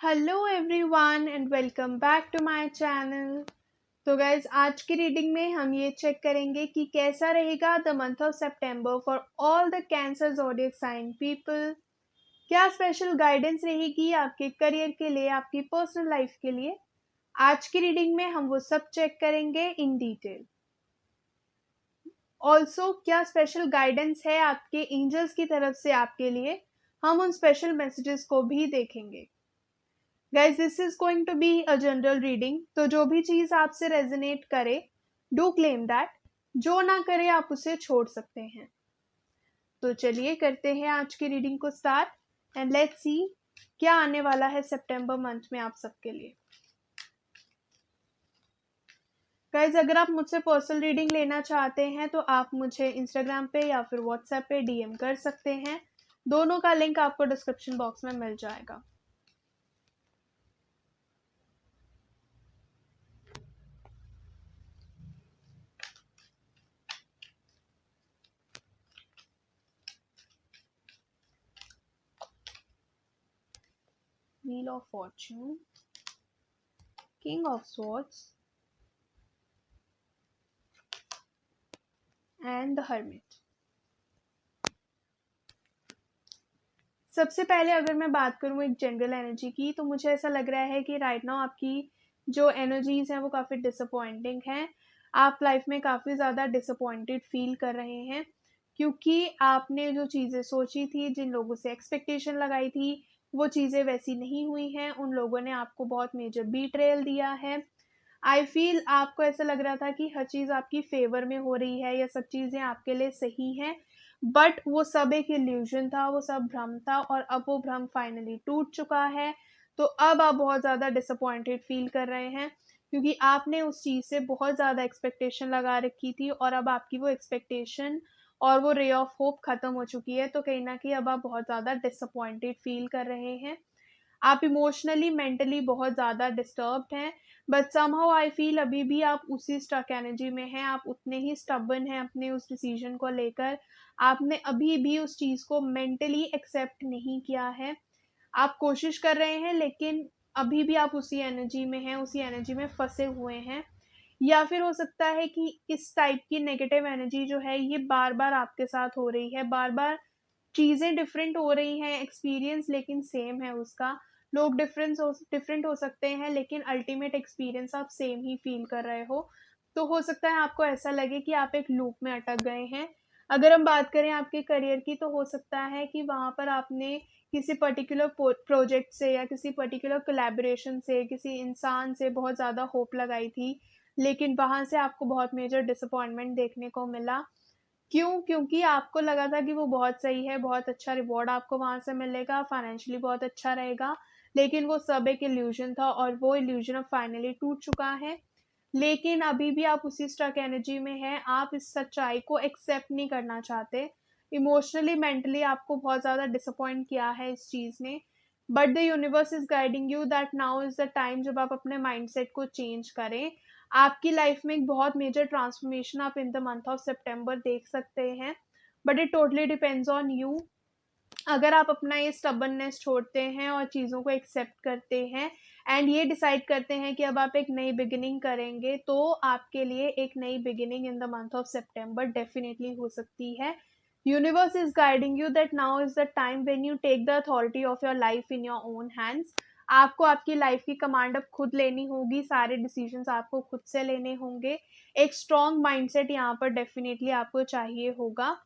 Hello everyone and welcome back to my channel. तो guys आज की रीडिंग में हम ये चेक करेंगे कि कैसा रहेगा the month of September for all the cancer zodiac sign people. क्या स्पेशल गाइडेंस रहेगी आपके करियर के लिए, आपकी पर्सनल लाइफ के लिए। आज की रीडिंग में हम वो सब चेक करेंगे इन डिटेल। ऑल्सो क्या स्पेशल गाइडेंस है आपके एंजल्स की तरफ से आपके लिए, हम उन स्पेशल मैसेजेस को भी देखेंगे। Guys this is going to be a general reading, तो जो भी चीज आपसे रेजोनेट करे डू क्लेम दैट, जो ना करे आप उसे छोड़ सकते हैं। तो चलिए करते हैं आज की रीडिंग को स्टार्ट एंड लेट्स सी क्या आने वाला है सितंबर मंथ में आप सबके लिए। गाइज अगर आप मुझसे पर्सनल रीडिंग लेना चाहते हैं तो आप मुझे इंस्टाग्राम पे या फिर व्हाट्सएप पे डीएम कर सकते हैं। दोनों का लिंक आपको डिस्क्रिप्शन बॉक्स में मिल जाएगा। Wheel of Fortune, King of Swords and the Hermit। सबसे पहले अगर मैं बात करूँ एक जनरल एनर्जी की, तो मुझे ऐसा लग रहा है कि राइट नाउ आपकी जो एनर्जीज हैं वो काफ़ी डिसअपॉइंटिंग हैं। आप लाइफ में काफ़ी ज़्यादा डिसअपॉइंटेड फील कर रहे हैं, क्योंकि आपने जो चीज़ें सोची थी, जिन लोगों से एक्सपेक्टेशन लगाई थी, वो चीज़ें वैसी नहीं हुई हैं। उन लोगों ने आपको बहुत मेजर बीट्रेयल दिया है। आई फील आपको ऐसा लग रहा था कि हर चीज़ आपकी फेवर में हो रही है या सब चीज़ें आपके लिए सही हैं, बट वो सब एक इल्यूजन था, वो सब भ्रम था और अब वो भ्रम फाइनली टूट चुका है। तो अब आप बहुत ज़्यादा डिसअपॉइंटेड फील कर रहे हैं, क्योंकि आपने उस चीज़ से बहुत ज़्यादा एक्सपेक्टेशन लगा रखी थी और अब आपकी वो एक्सपेक्टेशन और वो रे ऑफ होप ख़त्म हो चुकी है। तो कहीं ना कहीं अब आप बहुत ज़्यादा डिसअपॉइंटेड फील कर रहे हैं। आप इमोशनली मेंटली बहुत ज़्यादा डिस्टर्ब्ड हैं, बट समहाउ आई फील अभी भी आप उसी स्टक एनर्जी में हैं। आप उतने ही स्टबर्न हैं अपने उस डिसीजन को लेकर। आपने अभी भी उस चीज़ को मेंटली एक्सेप्ट नहीं किया है। आप कोशिश कर रहे हैं, लेकिन अभी भी आप उसी एनर्जी में हैं, उसी एनर्जी में फंसे हुए हैं। या फिर हो सकता है कि इस टाइप की नेगेटिव एनर्जी जो है ये बार बार आपके साथ हो रही है, बार बार चीज़ें डिफरेंट हो रही हैं, एक्सपीरियंस लेकिन सेम है उसका। लोग डिफरेंट हो सकते हैं, लेकिन अल्टीमेट एक्सपीरियंस आप सेम ही फील कर रहे हो। तो हो सकता है आपको ऐसा लगे कि आप एक लूप में अटक गए हैं। अगर हम बात करें आपके करियर की, तो हो सकता है कि वहाँ पर आपने किसी पर्टिकुलर प्रोजेक्ट से या किसी पर्टिकुलर कोलैबोरेशन से, किसी इंसान से बहुत ज़्यादा होप लगाई थी, लेकिन वहाँ से आपको बहुत मेजर डिसअपॉइंटमेंट देखने को मिला। क्यों? क्योंकि आपको लगा था कि वो बहुत सही है, बहुत अच्छा रिवॉर्ड आपको वहाँ से मिलेगा, फाइनेंशियली बहुत अच्छा रहेगा, लेकिन वो सब एक इल्यूज़न था और वो इल्यूज़न अब फाइनली टूट चुका है। लेकिन अभी भी आप उसी स्टक एनर्जी में हैं, आप इस सच्चाई को एक्सेप्ट नहीं करना चाहते। इमोशनली, मेंटली आपको बहुत ज़्यादा डिसअपॉइंट किया है इस चीज़ ने, but the universe is guiding you that now is the time जब आप अपने माइंडसेट को चेंज करें। आपकी लाइफ में एक बहुत मेजर ट्रांसफॉर्मेशन आप इन द मंथ ऑफ सितंबर देख सकते हैं, but it totally depends on you. अगर आप अपना ये स्टबर्ननेस छोड़ते हैं और चीज़ों को एक्सेप्ट करते हैं एंड ये डिसाइड करते हैं कि अब आप एक नई बिगिनिंग करेंगे, तो आपके लिए एक नई beginning in the month of September definitely हो सकती है। Universe is guiding you that now is the time when you take the authority of your life in your own hands. आपको आपकी लाइफ की कमांड अब खुद लेनी होगी, सारे डिसीजंस आपको खुद से लेने होंगे। एक स्ट्रॉन्ग माइंडसेट यहाँ पर डेफिनेटली आपको चाहिए होगा।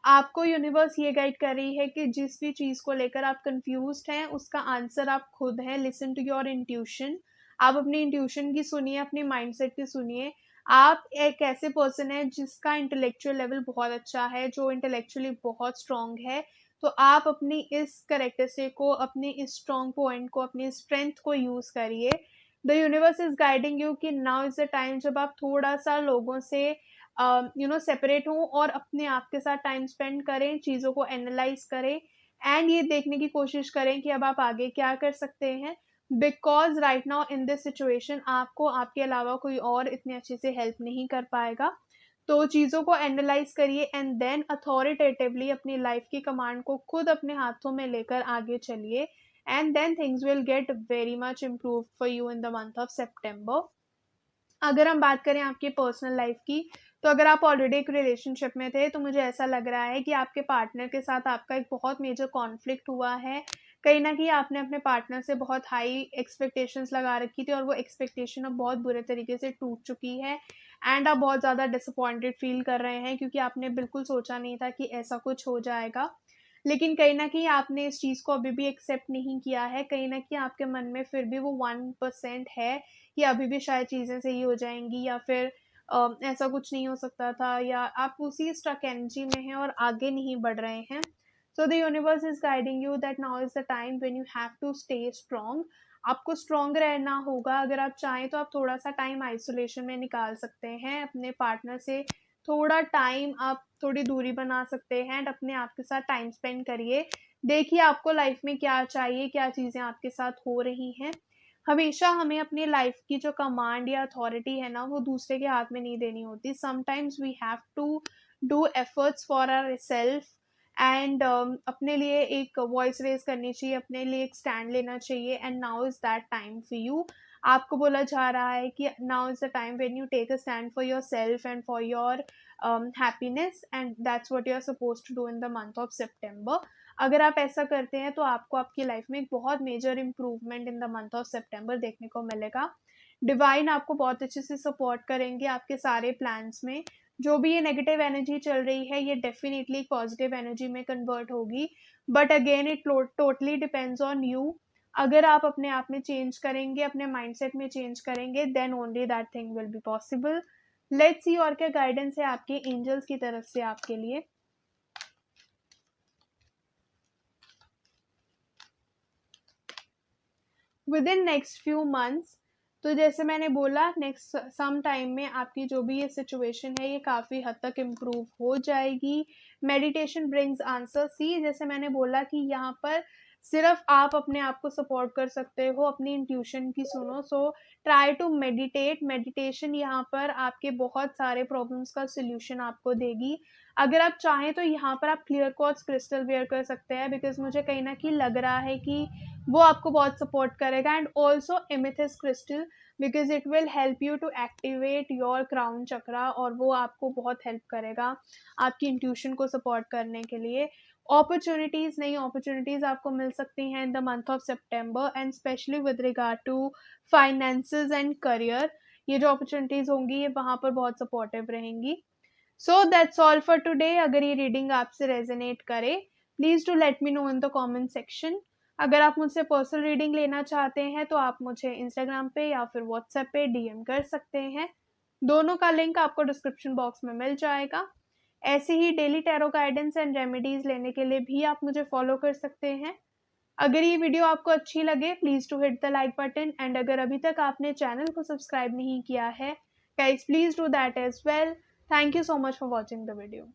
आपको यूनिवर्स ये गाइड कर रही है कि जिस भी चीज़ को लेकर आप कंफ्यूज्ड हैं, उसका आंसर आप खुद हैं। Listen to your intuition. आप अपनी इंट्यूशन की सुनिए, अपनी माइंडसेट की सुनिए। आप एक ऐसे पर्सन है जिसका इंटेलेक्चुअल लेवल बहुत अच्छा है, जो इंटेलेक्चुअली बहुत स्ट्रांग है। तो आप अपनी इस करेक्टरिस्टिक को, अपनी इस स्ट्रांग पॉइंट को, अपनी स्ट्रेंथ को यूज़ करिए। The universe is guiding you कि नाउ इज़ द टाइम जब आप थोड़ा सा लोगों से सेपरेट हों और अपने आप के साथ टाइम स्पेंड करें, चीज़ों को एनालाइज करें एंड ये देखने की कोशिश करें कि अब आप आगे क्या कर सकते हैं। Because right now in this situation आपको आपके अलावा कोई और इतने अच्छे से हेल्प नहीं कर पाएगा। तो चीज़ों को एनालाइज करिए एंड देन अथॉरिटेटिवली अपनी लाइफ की कमांड को खुद अपने हाथों में लेकर आगे चलिए and then things will get very much improved for you in the month of September. अगर हम बात करें आपकी पर्सनल लाइफ की, तो अगर आप ऑलरेडी एक रिलेशनशिप में थे, तो मुझे ऐसा लग रहा है कि आपके पार्टनर के साथ आपका एक बहुत मेजर कॉन्फ्लिक्ट हुआ है। कहीं न कहीं आपने अपने पार्टनर से बहुत हाई एक्सपेक्टेशंस लगा रखी थी और वो एक्सपेक्टेशन अब बहुत बुरे तरीके से टूट चुकी है एंड आप बहुत ज़्यादा डिसअपॉइंटेड फ़ील कर रहे हैं, क्योंकि आपने बिल्कुल सोचा नहीं था कि ऐसा कुछ हो जाएगा। लेकिन कहीं न कहीं आपने इस चीज़ को अभी भी एक्सेप्ट नहीं किया है, कहीं न कहीं आपके मन में फिर भी वो 1% है कि अभी भी शायद चीज़ें सही हो जाएँगी, या फिर ऐसा कुछ नहीं हो सकता था, या आप उसी स्टक एनर्जी में हैं और आगे नहीं बढ़ रहे हैं। So the universe is guiding you that now is the time when you have to stay strong. आपको स्ट्रॉन्ग रहना होगा। अगर आप चाहें तो आप थोड़ा-सा टाइम आइसोलेशन में निकाल सकते हैं, अपने पार्टनर से थोड़ा टाइम आप थोड़ी दूरी बना सकते हैं एंड अपने आप के साथ टाइम स्पेंड करिए। देखिए आपको लाइफ में क्या चाहिए, क्या चीज़ें आपके साथ हो रही हैं। हमेशा हमें अपनी लाइफ की जो कमांड या अथॉरिटी है ना, वो दूसरे के हाथ में नहीं देनी होती। Sometimes we have to do efforts for ourselves and अपने लिए एक वॉइस रेज़ करनी चाहिए, अपने लिए एक स्टैंड लेना चाहिए, and now is that time for you. आपको बोला जा रहा है कि now is the time when you take a stand for yourself and for your happiness, and that's what you are supposed to do in the month of सितंबर। अगर आप ऐसा करते हैं तो आपको आपकी लाइफ में एक बहुत major improvement in the month of सितंबर देखने को मिलेगा। डिवाइन आपको बहुत अच्छे से सपोर्ट करेंगे आपके सारे प्लान्स में। जो भी ये नेगेटिव एनर्जी चल रही है, ये डेफिनेटली पॉजिटिव एनर्जी में कन्वर्ट होगी, but again it totally depends on you. अगर आप अपने आप में चेंज करेंगे, अपने माइंडसेट में चेंज करेंगे, then only that thing will be possible. Let's see और क्या गाइडेंस है आपके एंजल्स की तरफ से आपके लिए। With in next few months, तो जैसे मैंने बोला नेक्स्ट सम टाइम में आपकी जो भी ये सिचुएशन है, ये काफ़ी हद तक इम्प्रूव हो जाएगी। Meditation brings answer. सी जैसे मैंने बोला कि यहाँ पर सिर्फ आप अपने आप को सपोर्ट कर सकते हो, अपनी इंट्यूशन की सुनो। So try to meditate. Meditation यहाँ पर आपके बहुत सारे प्रॉब्लम्स का सोल्यूशन आपको देगी। अगर आप चाहें तो यहाँ पर आप क्लियर क्वार्ट्ज क्रिस्टल वेयर कर सकते हैं, बिकॉज मुझे कहीं ना कहीं लग रहा है कि वो आपको बहुत सपोर्ट करेगा। And also amethyst crystal, because it will help you to activate your crown chakra, और वो आपको बहुत हेल्प करेगा आपकी इंट्यूशन को सपोर्ट करने के लिए। अपॉर्चुनिटीज़, नई अपॉर्चुनिटीज़ आपको मिल सकती हैं in the month of September, and specially with regard to finances and career. ये जो अपॉर्चुनिटीज़ होंगी, ये वहाँ पर बहुत सपोर्टिव रहेंगी। So that's all for today. अगर ये रीडिंग आपसे रेजोनेट करे, please to let me know in the comment section. अगर आप मुझसे पर्सनल रीडिंग लेना चाहते हैं, तो आप मुझे इंस्टाग्राम पे या फिर व्हाट्सएप पे डीएम कर सकते हैं। दोनों का लिंक आपको डिस्क्रिप्शन बॉक्स में मिल जाएगा। ऐसे ही daily tarot guidance and remedies लेने के लिए भी आप मुझे फॉलो कर सकते हैं। अगर ये वीडियो आपको अच्छी लगे, please to hit the like button, and अगर अभी तक आपने चैनल को सब्सक्राइब नहीं किया है, guys please do that as well. Thank you so much for watching the video.